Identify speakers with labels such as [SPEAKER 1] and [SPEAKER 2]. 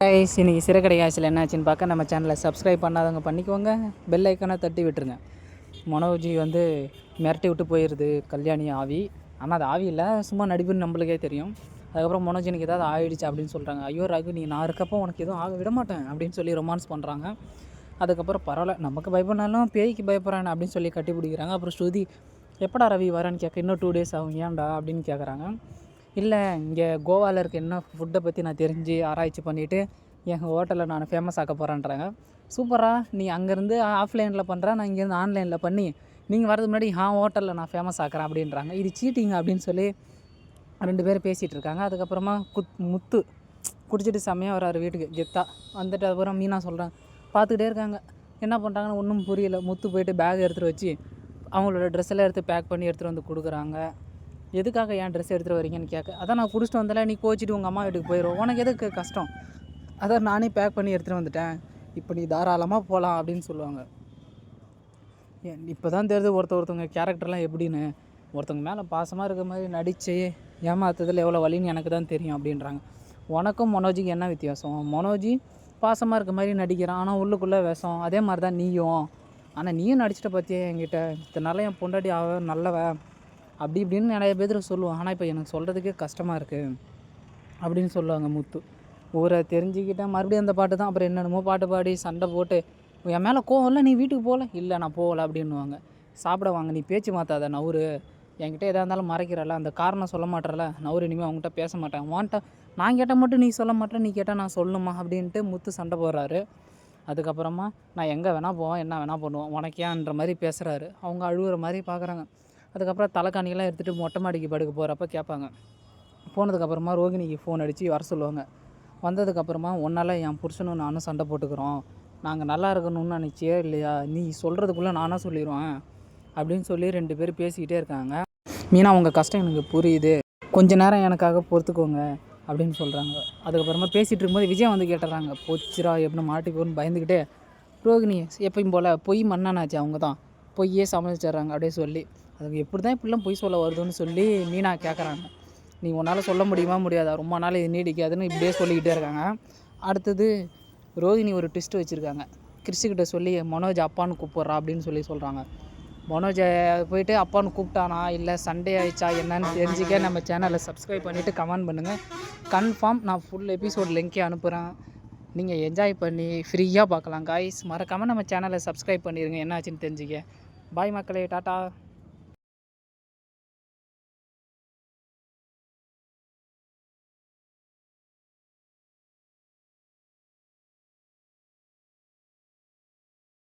[SPEAKER 1] Guys, இன்னைக்கு சிறகடை காய்ச்சல் என்னாச்சுன்னு பார்க்க நம்ம சேனலை சப்ஸ்கிரைப் பண்ணாதவங்க பண்ணிக்கோங்க, பெல் ஐக்கானை தட்டி விட்டுருங்க. மனோஜி வந்து மிரட்டி விட்டு போயிடுது கல்யாணி ஆவி. ஆனால் அது ஆவி இல்லை, சும்மா நடிப்புன்னு நம்மளுக்கே தெரியும். அதுக்கப்புறம் மனோஜ் எனக்கு ஏதாவது ஆகிடுச்சு அப்படின்னு சொல்கிறாங்க. ஐயோ ரகு, நீ நான் இருக்கப்போ உனக்கு எதுவும் ஆக விட மாட்டேன் அப்படின்னு சொல்லி ரொமான்ஸ் பண்ணுறாங்க. அதுக்கப்புறம் பரவாயில்ல, நமக்கு பயப்படனாலும் பேய்க்கு பயப்படுறானே அப்படின்னு சொல்லி கட்டி பிடிக்கிறாங்க. அப்புறம் ஸ்ருதி எப்படா ரவி வரேன்னு கேட்க, இன்னும் 2 days ஆகும், ஏன்டா அப்படின்னு கேட்குறாங்க. இல்லை, இங்கே கோவாவில் இருக்க என்ன ஃபுட்டை பற்றி நான் தெரிஞ்சு ஆராய்ச்சி பண்ணிவிட்டு எங்கள் ஹோட்டலில் நான் ஃபேமஸ் ஆக்க போகிறேன்றாங்க. சூப்பராக, நீ அங்கேருந்து ஆஃப்லைனில் பண்ணுறேன், நான் இங்கேருந்து ஆன்லைனில் பண்ணி நீங்கள் வரதுக்கு முன்னாடி ஹோட்டலில் நான் ஃபேமஸ் ஆக்கிறேன் அப்படின்றாங்க. இது சீட்டிங் அப்படின்னு சொல்லி 2 பேர் பேசிகிட்டு இருக்காங்க. அதுக்கப்புறமா முத்து குடிச்சிட்டு செம்மையாக வராரு வீட்டுக்கு கெத்தா வந்துட்டு. அதுக்கப்புறம் மீனா சொல்கிறாங்க, பார்த்துக்கிட்டே இருக்காங்க, என்ன பண்ணுறாங்கன்னு ஒன்றும் புரியல. முத்து போயிட்டு பேக் எடுத்துகிட்டு வச்சு அவங்களோட ட்ரெஸ்ஸெல்லாம் எடுத்து பேக் பண்ணி எடுத்துகிட்டு வந்து கொடுக்குறாங்க. எதுக்காக ஏன் ட்ரெஸ் எடுத்துகிட்டு வரீங்கன்னு கேட்க, அதான் நான் குடிச்சிட்டு வந்தால நீ கோச்சிட்டு உங்கள் அம்மா வீட்டுக்கு போயிடும், உனக்கு எதுக்கு கஷ்டம், அதான் நானே பேக் பண்ணி எடுத்துகிட்டு வந்துட்டேன், இப்போ நீ தாராளமாக போகலாம் அப்படின்னு சொல்லுவாங்க. இப்போ தான் தெரியுது ஒருத்தவங்க கேரக்டர்லாம் எப்படின்னு. ஒருத்தவங்க மேலே பாசமாக இருக்க மாதிரி நடித்து ஏமாத்துறதுல எவ்வளோ வலின்னு எனக்கு தான் தெரியும் அப்படின்றாங்க. உனக்கும் மனோஜிக்கு என்ன வித்தியாசம்? மனோஜி பாசமாக இருக்க மாதிரி நடிக்கிறான், ஆனால் உள்ளுக்குள்ளே விஷம். அதே மாதிரி தான் நீயும். ஆனால் நீயும் நடிச்சிட்ட பார்த்தியே என்கிட்ட, இதனால என் பொண்டாட்டி நல்லவ அப்படி இப்படின்னு நிறைய பேர் சொல்லுவான். ஆனால் இப்போ எனக்கு சொல்கிறதுக்கே கஷ்டமாக இருக்குது அப்படின்னு சொல்லுவாங்க முத்து. ஊரை தெரிஞ்சுக்கிட்டேன், மறுபடியும் அந்த பாட்டு தான். அப்புறம் என்னென்னமோ பாட்டு பாடி சண்டை போட்டு, என் மேலே கோவம் இல்லை, நீ வீட்டுக்கு போகல, இல்லை நான் போகலை அப்படின்னுவாங்க. சாப்பிட வாங்க, நீ பேச்சு மாற்றாத நவுறு, என்கிட்ட எதாக இருந்தாலும் மறைக்கிறல, அந்த காரணம் சொல்ல மாட்டேறல நவுறு, இனிமேல் அவங்ககிட்ட பேச மாட்டேன், வான்ட்ட நான் கேட்டால் மட்டும் நீ சொல்ல மாட்டேன், நீ கேட்டால் நான் சொல்லணுமா அப்படின்ட்டு முத்து சண்டை போடுறாரு. அதுக்கப்புறமா நான் எங்கே வேணால் போவேன், என்ன வேணால் பண்ணுவோம், உனக்கேன்ற மாதிரி பேசுகிறாரு. அவங்க அழுகுற மாதிரி பார்க்குறாங்க. அதுக்கப்புறம் தலைக்காணியெல்லாம் எடுத்துகிட்டு மொட்டை மாடிக்கு படுக்க போகிறப்ப கேட்பாங்க. போனதுக்கப்புறமா ரோகிணிக்கு ஃபோன் அடித்து வர சொல்லுவாங்க. வந்ததுக்கப்புறமா உன்னால் என் புருஷனும் நானும் சண்டை போட்டுக்கிறோம், நாங்கள் நல்லா இருக்கணும்னு நினச்சியே இல்லையா, நீ சொல்கிறதுக்குள்ளே நானாக சொல்லிடுவேன் அப்படின்னு சொல்லி 2 பேர் பேசிக்கிட்டே இருக்காங்க. மீனா, உங்கள் கஷ்டம் எனக்கு புரியுது, கொஞ்ச நேரம் எனக்காக பொறுத்துக்கோங்க அப்படின்னு சொல்கிறாங்க. அதுக்கப்புறமா பேசிகிட்டு இருக்கும்போது விஜய் வந்து கேட்டுறாங்க, போச்சுரா எப்படி மாட்டிக்கோன்னு பயந்துக்கிட்டே. ரோகிணி எப்பயும் போல் பொய் மண்ணானாச்சு, அவங்க தான் பொய்யே சமைச்சிட்றாங்க அப்படியே சொல்லி. அதுக்கு எப்படி தான் இப்படிலாம் பொய் சொல்ல வருதுன்னு சொல்லி மீனா கேட்குறாங்க. நீ உன்னால் சொல்ல முடியுமா முடியாதா, ரொம்ப நாள் இது நீடிக்காதுன்னு இப்படியே சொல்லிக்கிட்டே இருக்காங்க. அடுத்தது ரோஹிணி ஒரு ட்விஸ்ட் வச்சுருக்காங்க. கிறிஸ்கிட்ட சொல்லி மனோஜ் அப்பான்னு கூப்பிட்றா அப்படின்னு சொல்லி சொல்கிறாங்க. மனோஜை போயிட்டு அப்பான்னு கூப்பிட்டானா இல்லை சண்டே ஆயிடுச்சா என்னன்னு தெரிஞ்சுக்க நம்ம சேனலை சப்ஸ்கிரைப் பண்ணிவிட்டு கமெண்ட் பண்ணுங்கள். கன்ஃபார்ம் நான் ஃபுல் எபிசோட் லிங்க்கே அனுப்புகிறேன், நீங்கள் என்ஜாய் பண்ணி ஃப்ரீயாக பார்க்கலாம் காய்ஸ். மறக்காமல் நம்ம சேனலை சப்ஸ்கிரைப் பண்ணிடுங்க, என்னாச்சுன்னு தெரிஞ்சுக்க. பாய் மக்களே, டாட்டா.